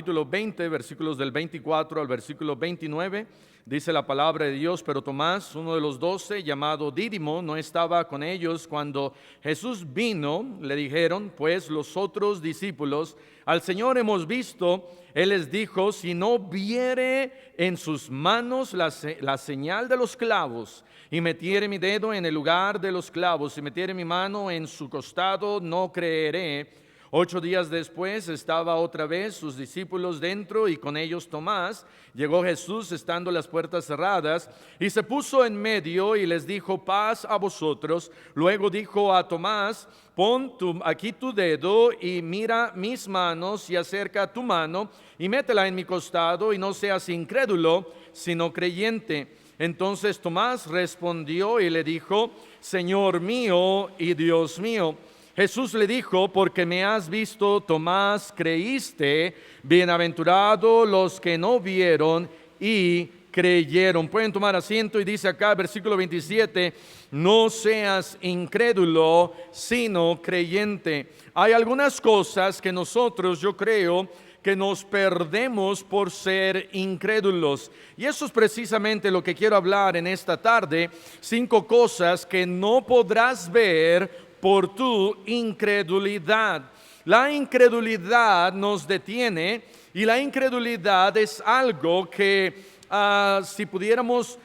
Capítulo 20, versículos del 24 al versículo 29, dice la palabra de Dios: pero Tomás, uno de los 12, llamado Dídimo, no estaba con ellos cuando Jesús vino. Le dijeron pues los otros discípulos: al Señor hemos visto. Él les dijo: si no viere en sus manos la señal de los clavos, y metiere mi dedo en el lugar de los clavos, y metiere mi mano en su costado, no creeré. 8 días después estaba otra vez sus discípulos dentro, y con ellos Tomás. Llegó Jesús estando las puertas cerradas, y se puso en medio y les dijo: paz a vosotros. Luego dijo a Tomás: pon aquí tu dedo y mira mis manos, y acerca tu mano y métela en mi costado, y no seas incrédulo, sino creyente. Entonces Tomás respondió y le dijo: Señor mío y Dios mío. Jesús le dijo: porque me has visto, Tomás, creíste. Bienaventurado los que no vieron y creyeron. Pueden tomar asiento. Y dice acá, versículo 27, no seas incrédulo, sino creyente. Hay algunas cosas que nosotros, yo creo, que nos perdemos por ser incrédulos. Y eso es precisamente lo que quiero hablar en esta tarde. 5 cosas que no podrás ver por tu incredulidad. La incredulidad nos detiene, y la incredulidad es algo que si pudiéramos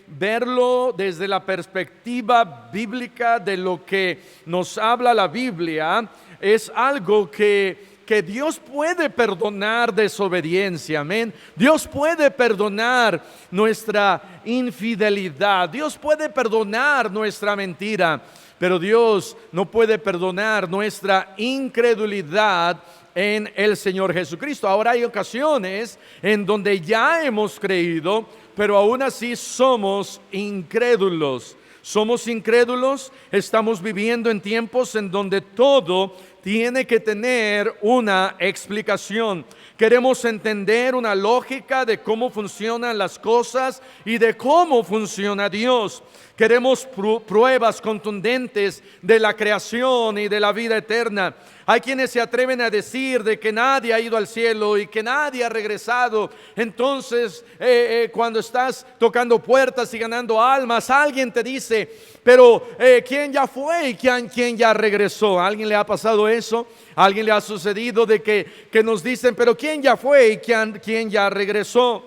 verlo desde la perspectiva bíblica de lo que nos habla la Biblia, es algo que Dios puede perdonar desobediencia, amén. Dios puede perdonar nuestra infidelidad, Dios puede perdonar nuestra mentira, pero Dios no puede perdonar nuestra incredulidad en el Señor Jesucristo. Ahora hay ocasiones en donde ya hemos creído, pero aún así somos incrédulos. Somos incrédulos, estamos viviendo en tiempos en donde todo tiene que tener una explicación. Queremos entender una lógica de cómo funcionan las cosas y de cómo funciona Dios. Queremos pruebas contundentes de la creación y de la vida eterna. Hay quienes se atreven a decir de que nadie ha ido al cielo y que nadie ha regresado. Entonces, cuando estás tocando puertas y ganando almas, alguien te dice: pero ¿quién ya fue y quién ya regresó? ¿A alguien le ha pasado eso? ¿A alguien le ha sucedido de que nos dicen: pero quién ya fue y quién ya regresó?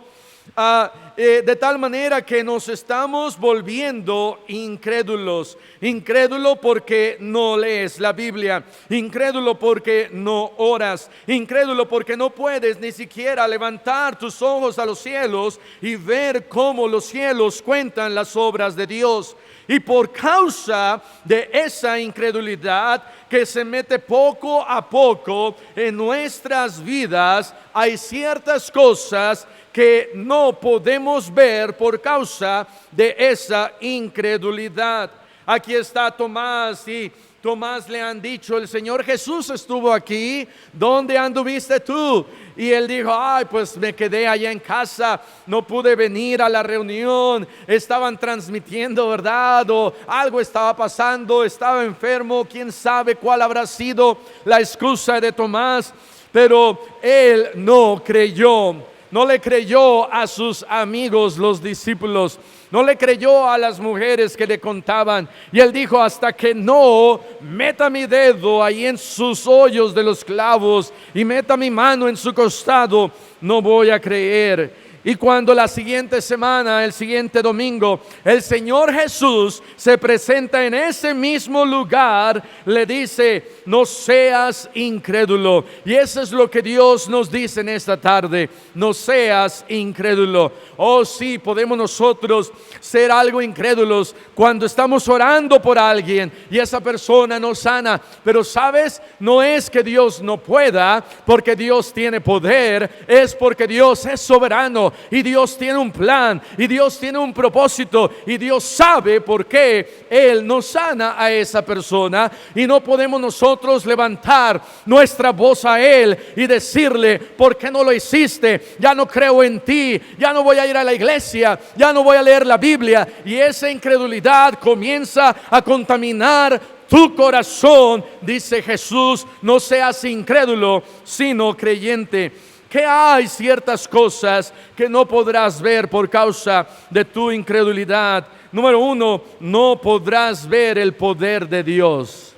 De tal manera que nos estamos volviendo incrédulos. Incrédulo porque no lees la Biblia, incrédulo porque no oras, incrédulo porque no puedes ni siquiera levantar tus ojos a los cielos y ver cómo los cielos cuentan las obras de Dios. Y por causa de esa incredulidad que se mete poco a poco en nuestras vidas, hay ciertas cosas que no podemos ver por causa de esa incredulidad. Aquí está Tomás, y Tomás le han dicho: el Señor Jesús estuvo aquí, ¿dónde anduviste tú? Y él dijo: ay, pues me quedé allá en casa, no pude venir a la reunión, estaban transmitiendo, ¿verdad? O algo estaba pasando, estaba enfermo, quién sabe cuál habrá sido la excusa de Tomás. Pero él no creyó. No le creyó a sus amigos, los discípulos. No le creyó a las mujeres que le contaban. Y él dijo: hasta que no meta mi dedo ahí en sus hoyos de los clavos y meta mi mano en su costado, no voy a creer. Y cuando la siguiente semana, el siguiente domingo, el Señor Jesús se presenta en ese mismo lugar, le dice: no seas incrédulo. Y eso es lo que Dios nos dice en esta tarde: no seas incrédulo. Oh sí, podemos nosotros ser algo incrédulos cuando estamos orando por alguien y esa persona no sana. Pero sabes, no es que Dios no pueda, porque Dios tiene poder, es porque Dios es soberano. Y Dios tiene un plan, y Dios tiene un propósito, y Dios sabe por qué Él no sana a esa persona. Y no podemos nosotros levantar nuestra voz a Él y decirle: ¿por qué no lo hiciste? Ya no creo en ti, ya no voy a ir a la iglesia, ya no voy a leer la Biblia. Y esa incredulidad comienza a contaminar tu corazón, dice Jesús, no seas incrédulo, sino creyente. Que hay ciertas cosas que no podrás ver por causa de tu incredulidad. Número uno, no podrás ver el poder de Dios.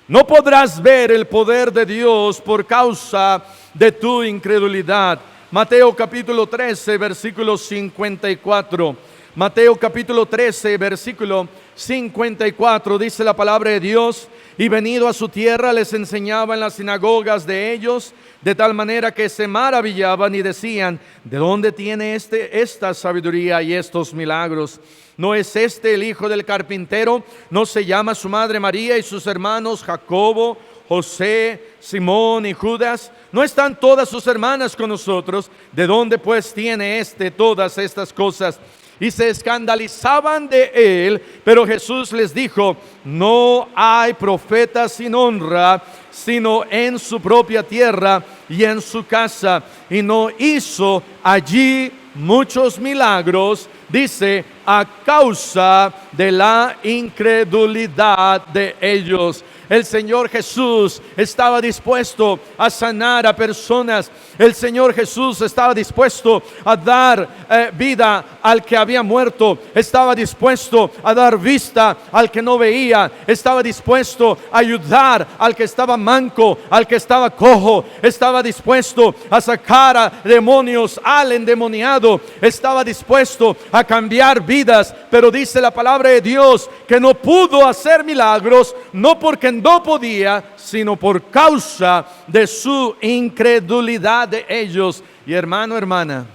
No podrás ver el poder de Dios por causa de tu incredulidad. Mateo capítulo 13, versículo 54. Mateo capítulo 13, versículo 54, dice la palabra de Dios: y venido a su tierra les enseñaba en las sinagogas de ellos, de tal manera que se maravillaban y decían: ¿de dónde tiene esta sabiduría y estos milagros? ¿No es este el hijo del carpintero? ¿No se llama su madre María y sus hermanos Jacobo, José, Simón y Judas? ¿No están todas sus hermanas con nosotros? ¿De dónde pues tiene todas estas cosas? Y se escandalizaban de él, pero Jesús les dijo: no hay profeta sin honra, sino en su propia tierra y en su casa. Y no hizo allí muchos milagros, dice, a causa de la incredulidad de ellos. El Señor Jesús estaba dispuesto a sanar a personas. El Señor Jesús estaba dispuesto a dar vida al que había muerto. Estaba dispuesto a dar vista al que no veía. Estaba dispuesto a ayudar al que estaba manco, al que estaba cojo. Estaba dispuesto a sacar a demonios al endemoniado. Estaba dispuesto a cambiar vidas. Pero dice la palabra de Dios que no pudo hacer milagros, no porque no podía, sino por causa de su incredulidad de ellos. Y hermano, hermana,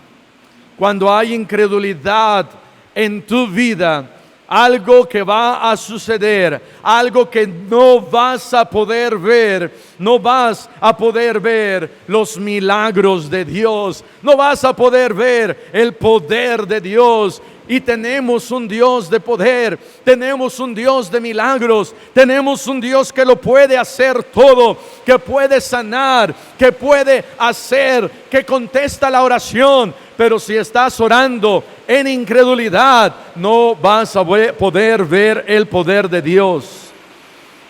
cuando hay incredulidad en tu vida, algo que va a suceder, algo que no vas a poder ver, no vas a poder ver los milagros de Dios, no vas a poder ver el poder de Dios. Y tenemos un Dios de poder, tenemos un Dios de milagros, tenemos un Dios que lo puede hacer todo, que puede sanar, que puede hacer, que contesta la oración. Pero si estás orando en incredulidad, no vas a poder ver el poder de Dios.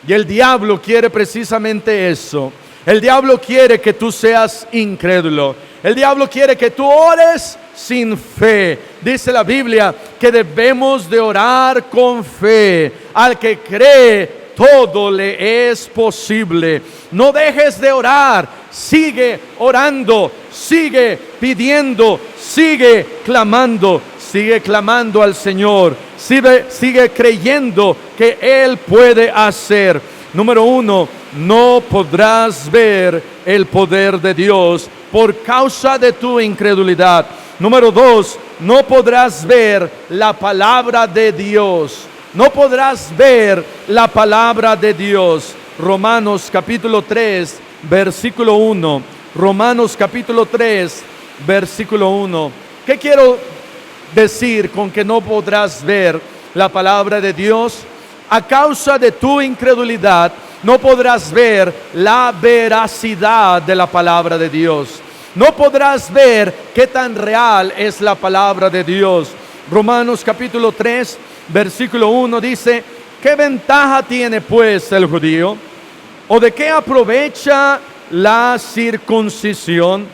Y el diablo quiere precisamente eso. El diablo quiere que tú seas incrédulo. El diablo quiere que tú ores sin fe. Dice la Biblia que debemos de orar con fe. Al que cree, todo le es posible. No dejes de orar. Sigue orando, sigue pidiendo, sigue clamando al Señor. Sigue creyendo que Él puede hacer. Número uno, no podrás ver el poder de Dios por causa de tu incredulidad. Número dos, no podrás ver la palabra de Dios. No podrás ver la palabra de Dios. Romanos capítulo 3, versículo 1. Romanos capítulo 3, versículo 1. ¿Qué quiero decir con que no podrás ver la palabra de Dios? A causa de tu incredulidad, no podrás ver la veracidad de la palabra de Dios. No podrás ver qué tan real es la palabra de Dios. Romanos capítulo 3, versículo 1 dice: ¿qué ventaja tiene pues el judío? ¿O de qué aprovecha la circuncisión?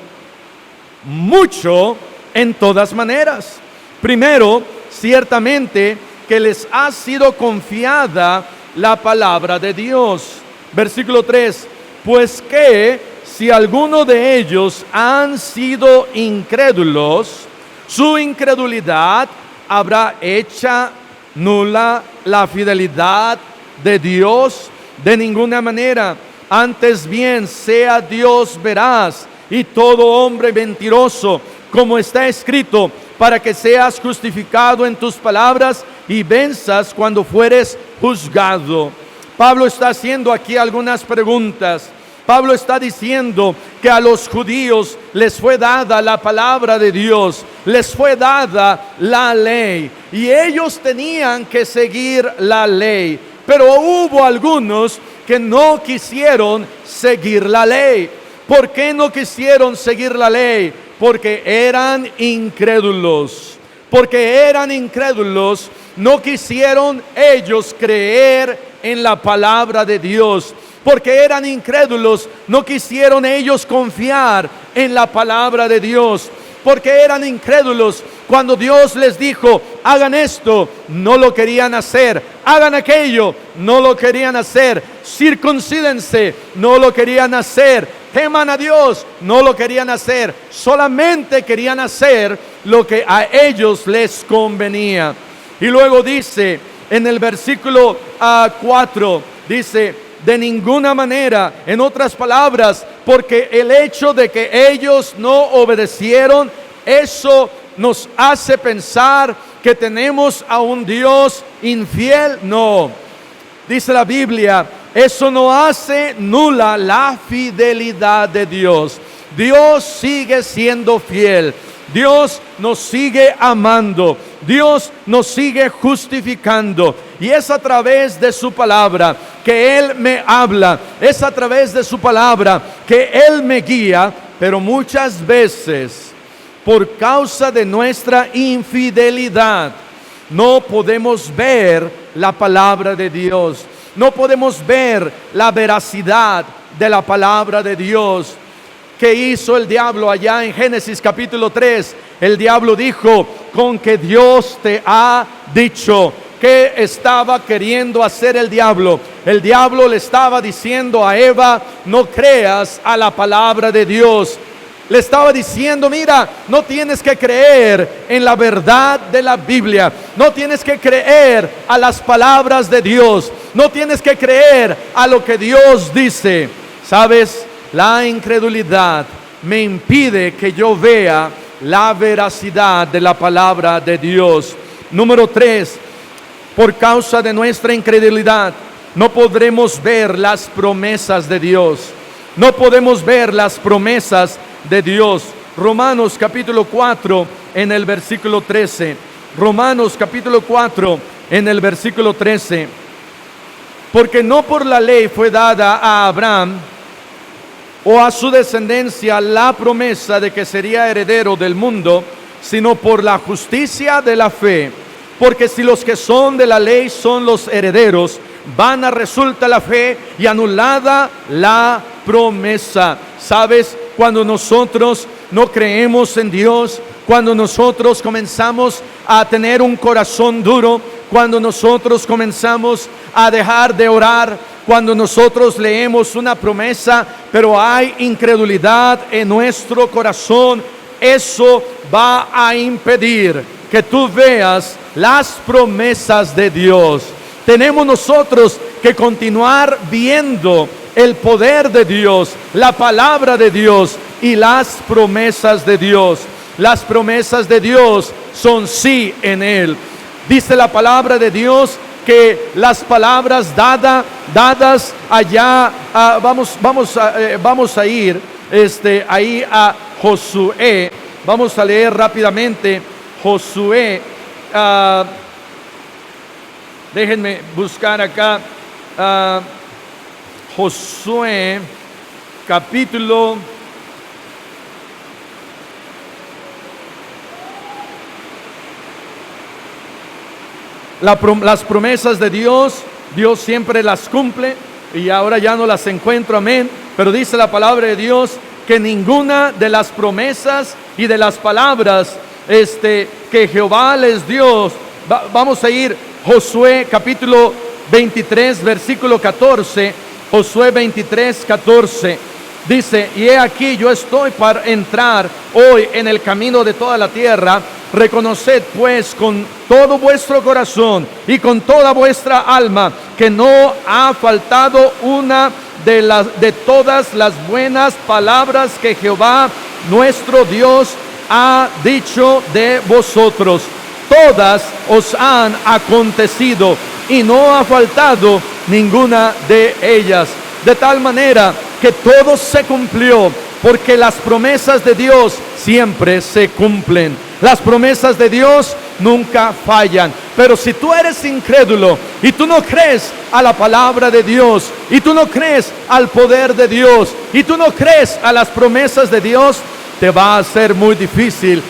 Mucho en todas maneras. Primero, ciertamente que les ha sido confiada la palabra de Dios. Versículo 3, pues que si alguno de ellos han sido incrédulos, su incredulidad habrá hecha nula la fidelidad de Dios. De ninguna manera. Antes bien sea Dios veraz y todo hombre mentiroso, como está escrito, para que seas justificado en tus palabras y venzas cuando fueres juzgado. Pablo está haciendo aquí algunas preguntas. Pablo está diciendo que a los judíos les fue dada la palabra de Dios, les fue dada la ley y ellos tenían que seguir la ley. Pero hubo algunos que no quisieron seguir la ley. ¿Por qué no quisieron seguir la ley? Porque eran incrédulos. Porque eran incrédulos, no quisieron ellos creer en la palabra de Dios. Porque eran incrédulos, no quisieron ellos confiar en la palabra de Dios. Porque eran incrédulos, cuando Dios les dijo, hagan esto, no lo querían hacer. Hagan aquello, no lo querían hacer. Circuncídense, no lo querían hacer. Teman a Dios, no lo querían hacer. Solamente querían hacer lo que a ellos les convenía. Y luego dice en el versículo 4, dice, de ninguna manera, en otras palabras, porque el hecho de que ellos no obedecieron, eso nos hace pensar que tenemos a un Dios infiel. No, dice la Biblia, eso no hace nula la fidelidad de Dios. Dios sigue siendo fiel. Dios nos sigue amando. Dios nos sigue justificando. Y es a través de su palabra que Él me habla. Es a través de su palabra que Él me guía. Pero muchas veces, por causa de nuestra infidelidad, no podemos ver la palabra de Dios. No podemos ver la veracidad de la palabra de Dios. ¿Qué hizo el diablo allá en Génesis capítulo 3? El diablo dijo, con que Dios te ha dicho. ¿Qué estaba queriendo hacer el diablo? El diablo le estaba diciendo a Eva, no creas a la palabra de Dios. Le estaba diciendo, mira, no tienes que creer en la verdad de la Biblia. No tienes que creer a las palabras de Dios. No tienes que creer a lo que Dios dice. ¿Sabes? La incredulidad me impide que yo vea la veracidad de la palabra de Dios. Número 3, por causa de nuestra incredulidad, no podremos ver las promesas de Dios. No podemos ver las promesas de Dios. Romanos capítulo 4 en el versículo 13. Romanos capítulo 4 en el versículo 13. Porque no por la ley fue dada a Abraham o a su descendencia la promesa de que sería heredero del mundo, sino por la justicia de la fe. Porque si los que son de la ley son los herederos, vana resulta la fe y anulada la promesa. ¿Sabes? Cuando nosotros no creemos en Dios, cuando nosotros comenzamos a tener un corazón duro, cuando nosotros comenzamos a dejar de orar, cuando nosotros leemos una promesa, pero hay incredulidad en nuestro corazón, eso va a impedir que tú veas las promesas de Dios. Tenemos nosotros que continuar viendo el poder de Dios, la palabra de Dios y las promesas de Dios. Las promesas de Dios son sí en Él. Dice la palabra de Dios que las palabras dadas allá, vamos a ir ahí a Josué. Vamos a leer rápidamente Josué. Déjenme buscar acá Josué capítulo las promesas de Dios, Dios siempre las cumple y ahora ya no las encuentro, amén. Pero dice la palabra de Dios que ninguna de las promesas y de las palabras que Jehová les dio, vamos a ir Josué capítulo 23 versículo 14, Josué 23, 14. Dice, y he aquí yo estoy para entrar hoy en el camino de toda la tierra. Reconoced pues con todo vuestro corazón y con toda vuestra alma que no ha faltado una de todas las buenas palabras que Jehová nuestro Dios ha dicho de vosotros. Todas os han acontecido y no ha faltado ninguna de ellas. De tal manera que todo se cumplió, porque las promesas de Dios siempre se cumplen. Las promesas de Dios nunca fallan. Pero si tú eres incrédulo y tú no crees a la palabra de Dios, y tú no crees al poder de Dios, y tú no crees a las promesas de Dios, te va a ser muy difícil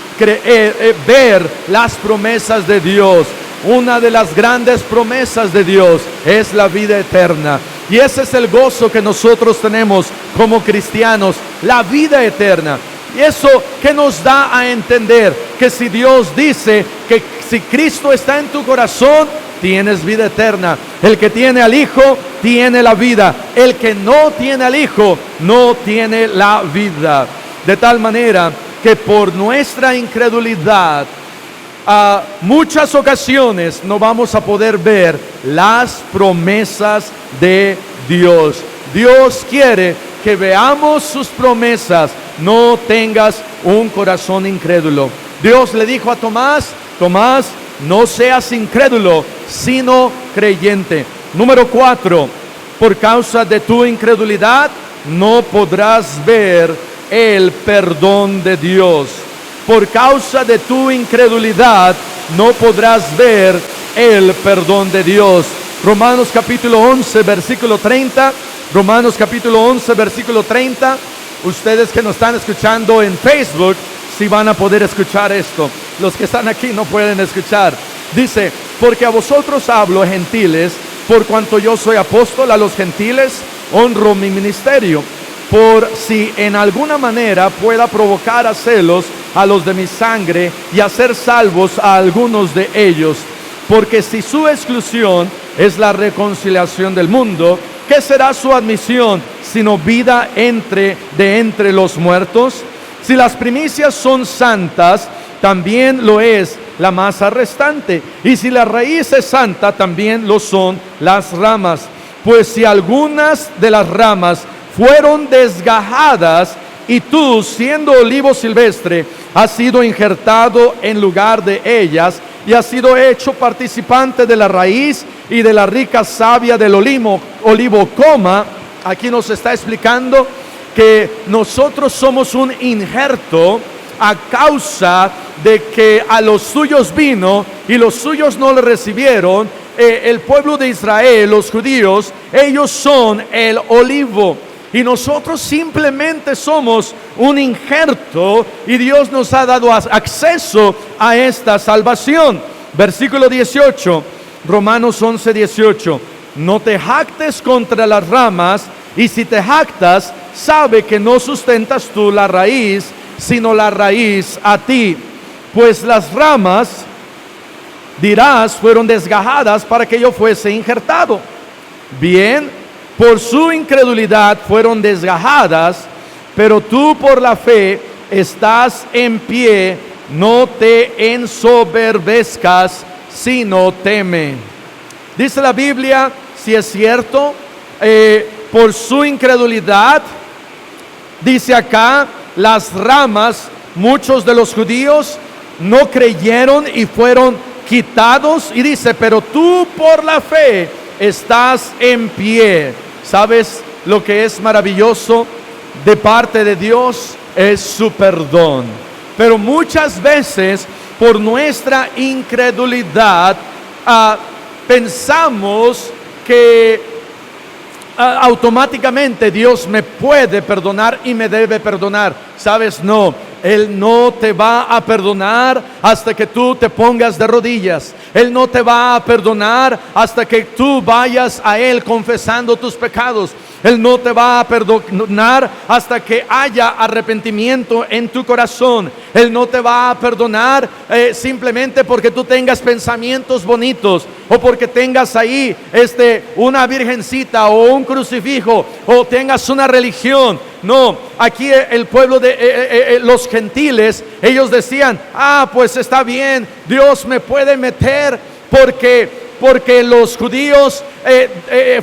ver las promesas de Dios. una de las grandes promesas de Dios es la vida eterna. Y ese es el gozo que nosotros tenemos como cristianos, la vida eterna. Y eso que nos da a entender que si Dios dice que si Cristo está en tu corazón, tienes vida eterna. El que tiene al Hijo tiene la vida. El que no tiene al Hijo no tiene la vida. De tal manera que por nuestra incredulidad, a muchas ocasiones no vamos a poder ver las promesas de Dios. Dios quiere que veamos sus promesas. No tengas un corazón incrédulo. Dios le dijo a Tomás: Tomás, no seas incrédulo, sino creyente. Número 4, por causa de tu incredulidad no podrás ver el perdón de Dios. Por causa de tu incredulidad no podrás ver el perdón de Dios. Romanos capítulo 11, versículo 30. Romanos capítulo 11, versículo 30. Ustedes que nos están escuchando en Facebook, sí van a poder escuchar esto. Los que están aquí no pueden escuchar. Dice: porque a vosotros hablo, gentiles, por cuanto yo soy apóstol a los gentiles, honro mi ministerio, por si en alguna manera pueda provocar a celos a los de mi sangre y hacer salvos a algunos de ellos. Porque si su exclusión es la reconciliación del mundo, ¿qué será su admisión sino vida de entre los muertos? Si las primicias son santas, también lo es la masa restante. Y si la raíz es santa, también lo son las ramas. Pues si algunas de las ramas fueron desgajadas, y tú, siendo olivo silvestre, has sido injertado en lugar de ellas, y has sido hecho participante de la raíz y de la rica savia del olivo, coma. Aquí nos está explicando que nosotros somos un injerto a causa de que a los suyos vino y los suyos no le recibieron. El pueblo de Israel, los judíos, ellos son el olivo. Y nosotros simplemente somos un injerto y Dios nos ha dado acceso a esta salvación. Versículo 18, Romanos 11, 18. No te jactes contra las ramas, y si te jactas, sabe que no sustentas tú la raíz, sino la raíz a ti. Pues las ramas, dirás, fueron desgajadas para que yo fuese injertado. Bien, por su incredulidad fueron desgajadas, pero tú por la fe estás en pie. No te ensoberbezcas, sino teme. Dice la Biblia, si es cierto, por su incredulidad, dice acá, las ramas, muchos de los judíos no creyeron y fueron quitados. Y dice, pero tú por la fe estás en pie. ¿Sabes lo que es maravilloso de parte de Dios? Es su perdón. Pero muchas veces por nuestra incredulidad pensamos que automáticamente Dios me puede perdonar y me debe perdonar. ¿Sabes? No. Él no te va a perdonar hasta que tú te pongas de rodillas. Él no te va a perdonar hasta que tú vayas a Él confesando tus pecados. Él no te va a perdonar hasta que haya arrepentimiento en tu corazón. Él no te va a perdonar simplemente porque tú tengas pensamientos bonitos, o porque tengas ahí una virgencita o un crucifijo, o tengas una religión. No, aquí el pueblo de los gentiles, ellos decían: pues está bien, Dios me puede meter porque los judíos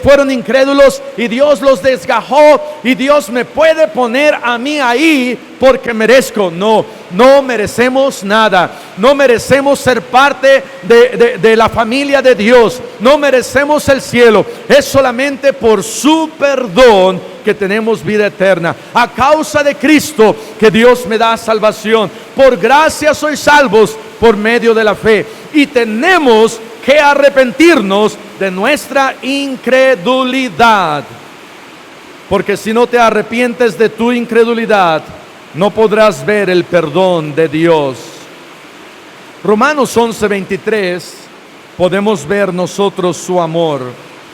fueron incrédulos y Dios los desgajó, y Dios me puede poner a mí ahí porque merezco. No merecemos nada. No merecemos ser parte de la familia de Dios. No merecemos el cielo. Es solamente por su perdón que tenemos vida eterna. A causa de Cristo que Dios me da salvación. Por gracia sois salvos por medio de la fe. Y tenemos que arrepentirnos de nuestra incredulidad. Porque si no te arrepientes de tu incredulidad, no podrás ver el perdón de Dios. Romanos 11:23 podemos ver nosotros su amor.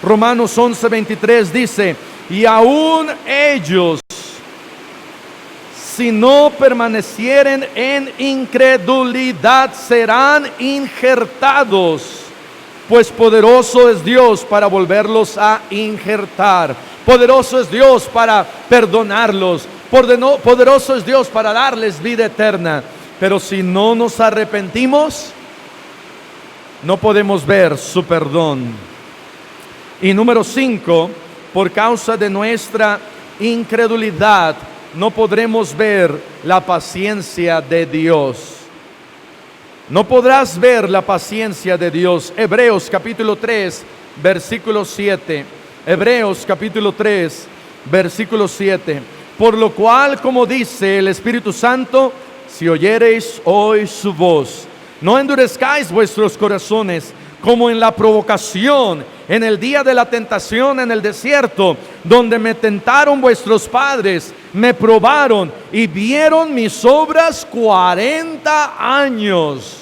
Romanos 11:23 dice: y aún ellos, si no permanecieren en incredulidad, serán injertados, pues poderoso es Dios para volverlos a injertar. Poderoso es Dios para perdonarlos. Poderoso es Dios para darles vida eterna. Pero si no nos arrepentimos, no podemos ver su perdón. Y número 5, por causa de nuestra incredulidad, no podremos ver la paciencia de Dios. No podrás ver la paciencia de Dios. Hebreos capítulo 3, versículo 7. Hebreos capítulo 3, versículo 7. Por lo cual, como dice el Espíritu Santo, si oyereis hoy su voz, no endurezcáis vuestros corazones, como en la provocación, en el día de la tentación en el desierto, donde me tentaron vuestros padres, me probaron y vieron mis obras 40 años.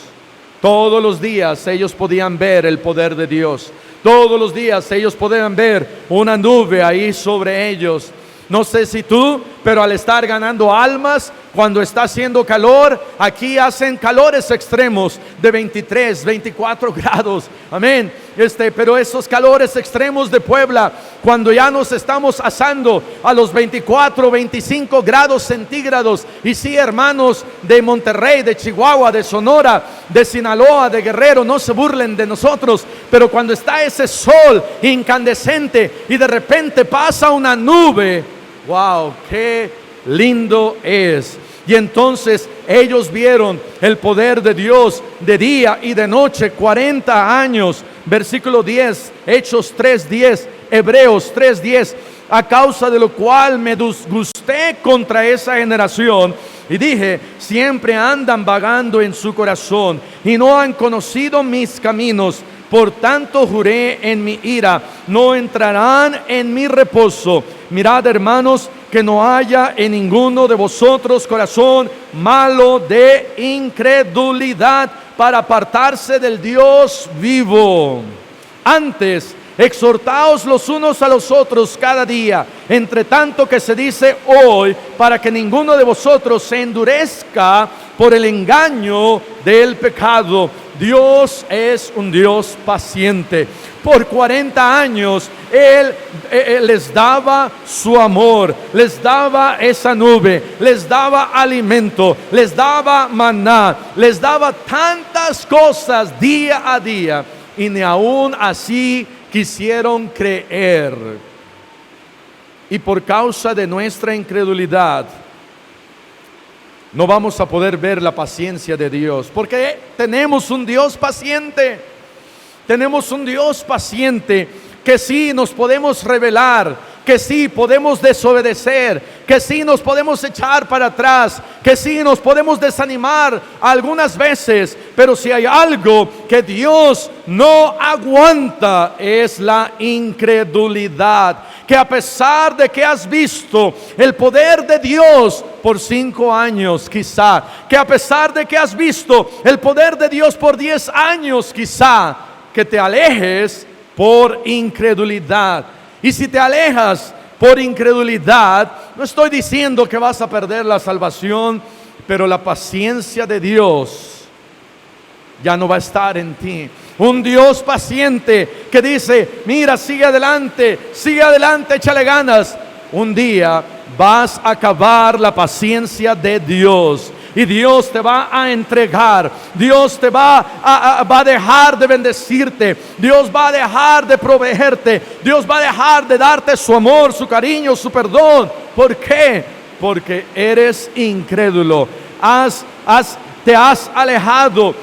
Todos los días ellos podían ver el poder de Dios. Todos los días ellos podían ver una nube ahí sobre ellos. No sé si tú, pero al estar ganando almas, cuando está haciendo calor, aquí hacen calores extremos de 23, 24 grados. Amén. Pero esos calores extremos de Puebla, cuando ya nos estamos asando a los 24, 25 grados centígrados. Y sí, hermanos de Monterrey, de Chihuahua, de Sonora, de Sinaloa, de Guerrero, no se burlen de nosotros. Pero cuando está ese sol incandescente y de repente pasa una nube, wow, qué lindo es. Y entonces ellos vieron el poder de Dios de día y de noche, 40 años. Versículo 10, Hechos 3:10, Hebreos 3:10. A causa de lo cual me disgusté contra esa generación y dije: siempre andan vagando en su corazón y no han conocido mis caminos. Por tanto juré en mi ira: no entrarán en mi reposo. Mirad, hermanos, que no haya en ninguno de vosotros corazón malo de incredulidad para apartarse del Dios vivo. Antes, exhortaos los unos a los otros cada día, entre tanto que se dice hoy, para que ninguno de vosotros se endurezca por el engaño del pecado. Dios es un Dios paciente. Por 40 años Él les daba su amor, les daba esa nube, les daba alimento, les daba maná, les daba tantas cosas día a día, y ni aún así quisieron creer. Y por causa de nuestra incredulidad no vamos a poder ver la paciencia de Dios, porque tenemos un Dios paciente. Tenemos un Dios paciente que sí nos podemos rebelar, que sí podemos desobedecer, que sí nos podemos echar para atrás, que sí nos podemos desanimar algunas veces, pero si hay algo que Dios no aguanta es la incredulidad. Que a pesar de que has visto el poder de Dios por 5 años quizá, que a pesar de que has visto el poder de Dios por 10 años quizá, que te alejes por incredulidad. Y si te alejas por incredulidad, no estoy diciendo que vas a perder la salvación, pero la paciencia de Dios ya no va a estar en ti. Un Dios paciente que dice: mira, sigue adelante, échale ganas. Un día vas a acabar la paciencia de Dios. Y Dios te va a entregar. Dios te va a dejar de bendecirte. Dios va a dejar de proveerte. Dios va a dejar de darte su amor, su cariño, su perdón. ¿Por qué? Porque eres incrédulo. Te has alejado.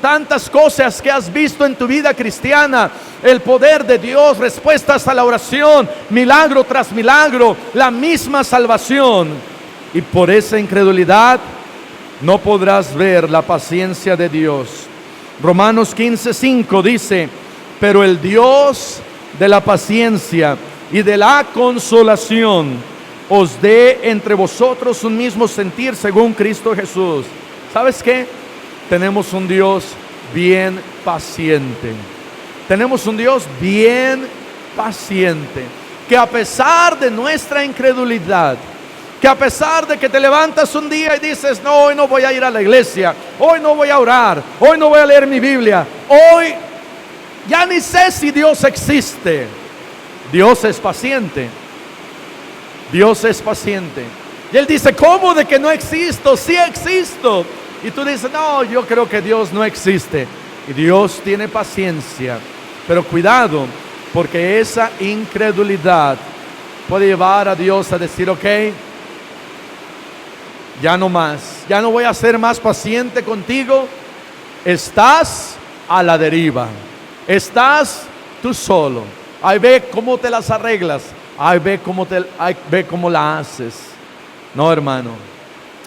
Tantas cosas que has visto en tu vida cristiana. El poder de Dios, respuestas a la oración, milagro tras milagro, la misma salvación. Y por esa incredulidad no podrás ver la paciencia de Dios. Romanos 15:5 dice: pero el Dios de la paciencia y de la consolación os dé entre vosotros un mismo sentir según Cristo Jesús. ¿Sabes qué? Tenemos un Dios bien paciente. Tenemos un Dios bien paciente, que a pesar de nuestra incredulidad, que a pesar de que te levantas un día y dices, no, hoy no voy a ir a la iglesia, hoy no voy a orar, hoy no voy a leer mi Biblia, hoy ya ni sé si Dios existe. Dios es paciente. Dios es paciente. Y Él dice, ¿cómo de que no existo? Sí existo. Y tú dices, no, yo creo que Dios no existe. Y Dios tiene paciencia. Pero cuidado, porque esa incredulidad puede llevar a Dios a decir, ok, ya no más, ya no voy a ser más paciente contigo. Estás a la deriva. Estás tú solo. Ahí ve cómo te las arreglas. Ahí ve cómo la haces. No, hermano.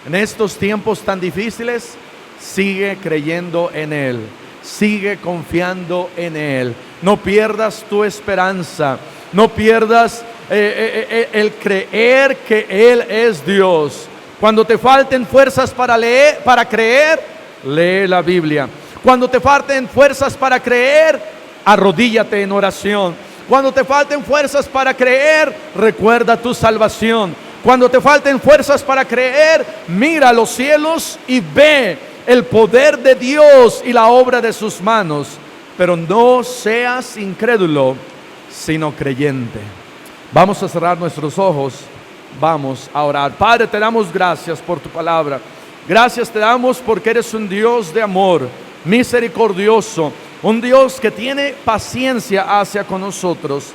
En estos tiempos tan difíciles, sigue creyendo en Él. Sigue confiando en Él. No pierdas tu esperanza. No pierdas el creer que Él es Dios. Cuando te falten fuerzas para creer, lee la Biblia. Cuando te falten fuerzas para creer, arrodíllate en oración. Cuando te falten fuerzas para creer, recuerda tu salvación. Cuando te falten fuerzas para creer, mira a los cielos y ve el poder de Dios y la obra de sus manos. Pero no seas incrédulo, sino creyente. Vamos a cerrar nuestros ojos. Vamos a orar. Padre, te damos gracias por tu palabra. Gracias te damos porque eres un Dios de amor, misericordioso, un Dios que tiene paciencia hacia con nosotros.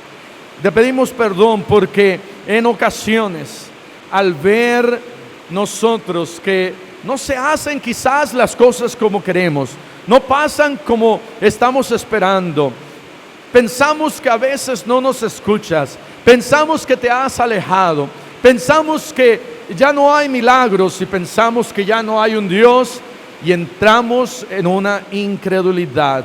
Te pedimos perdón porque en ocasiones, al ver nosotros que no se hacen quizás las cosas como queremos, no pasan como estamos esperando, pensamos que a veces no nos escuchas, pensamos que te has alejado, pensamos que ya no hay milagros y pensamos que ya no hay un Dios, y entramos en una incredulidad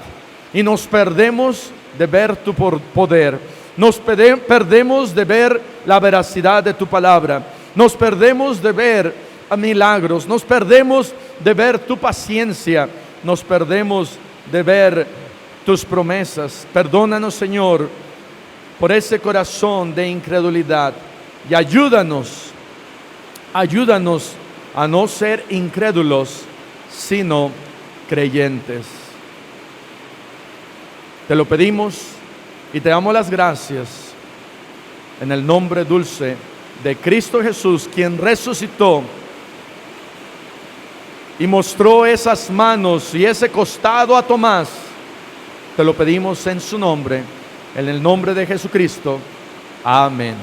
y nos perdemos de ver tu poder, nos perdemos de ver la veracidad de tu palabra, nos perdemos de ver milagros, nos perdemos de ver tu paciencia, nos perdemos de ver tus promesas. Perdónanos, Señor, por ese corazón de incredulidad. Y ayúdanos a no ser incrédulos, sino creyentes. Te lo pedimos y te damos las gracias en el nombre dulce de Cristo Jesús, quien resucitó y mostró esas manos y ese costado a Tomás. Te lo pedimos en su nombre, en el nombre de Jesucristo. Amén.